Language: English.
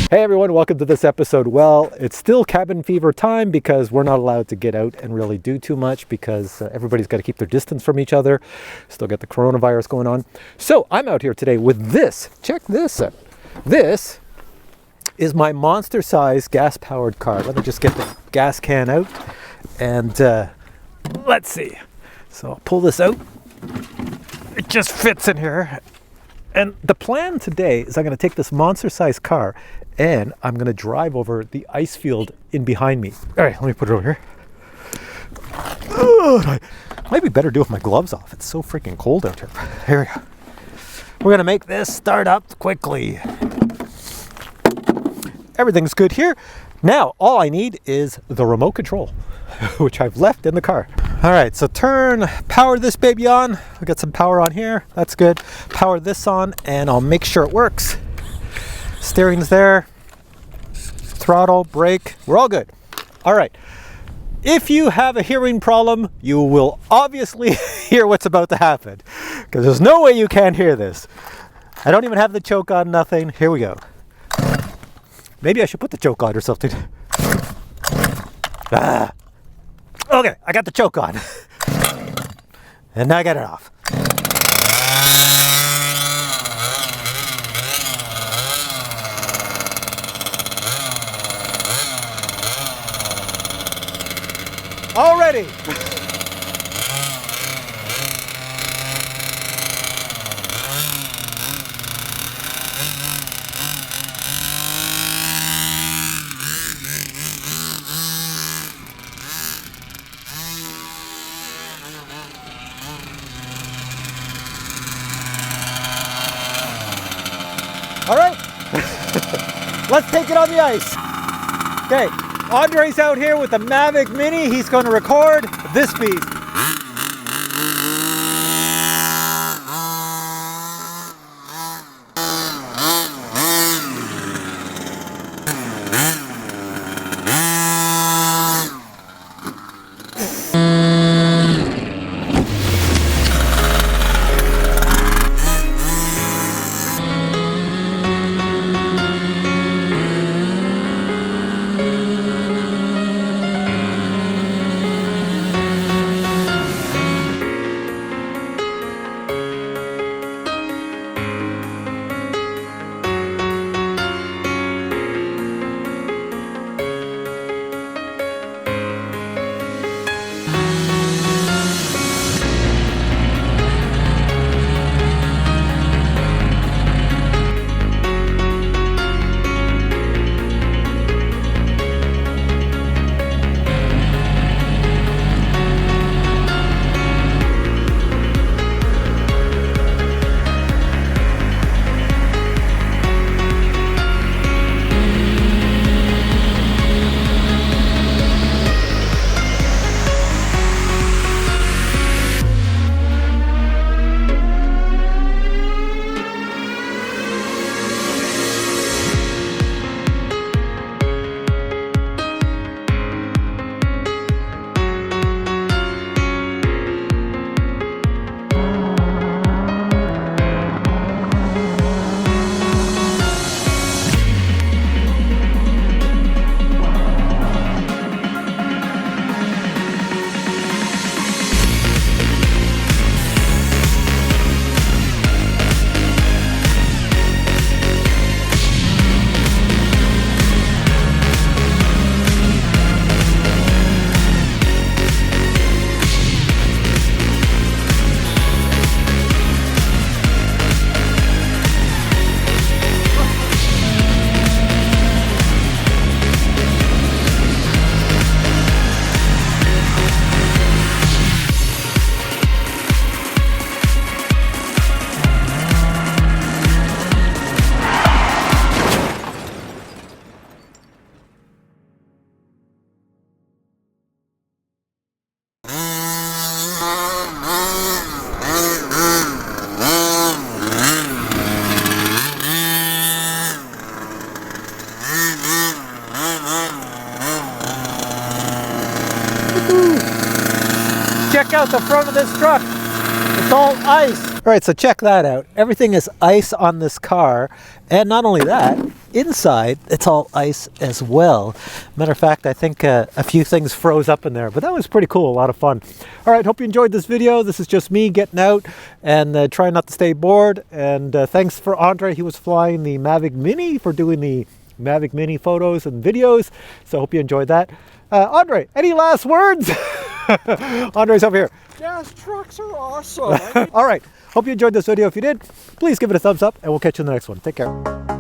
Hey everyone, welcome to this episode. Well, it's still cabin fever time because we're not allowed to get out and really do too much because everybody's got to keep their distance from each other. Still got the coronavirus going on. So I'm out here today with this. Check this out. This is my monster size gas powered car. Let me just get the gas can out and let's see. So I'll pull this out. It just fits in here. And the plan today is I'm going to take this monster size car and I'm going to drive over the ice field in behind me. All right, let me put it over here. Might be better to do with my gloves off. It's so freaking cold out here. Here we go. We're going to make this start up quickly. Everything's good here. Now, all I need is the remote control, which I've left in the car. All right, so power this baby on. I've got some power on here. That's good. Power this on, and I'll make sure it works. Steering's there. Throttle, brake, we're all good. All right. If you have a hearing problem, you will obviously hear what's about to happen because there's no way you can't hear this. I don't even have the choke on, nothing. Here we go. Maybe I should put the choke on or something. Okay, I got the choke on. And now I got it off. Already. All right, let's take it on the ice. Okay, Andre's out here with the MAVIC MINI. He's going to record this piece. Check out the front of this truck. It's all ice. right, so check that out. Everything is ice on this car. And not only that, inside, it's all ice as well. Matter of fact, I think a few things froze up in there, but that was pretty cool, a lot of fun. All right, hope you enjoyed this video. This is just me getting out and trying not to stay bored. And thanks for Andre. He was flying the MAVIC Mini for doing the MAVIC Mini photos and videos. So hope you enjoyed that. Andre, any last words? Andre's over here. Yes, trucks are awesome. All right. Hope you enjoyed this video. If you did, please give it a thumbs up and we'll catch you in the next one. Take care.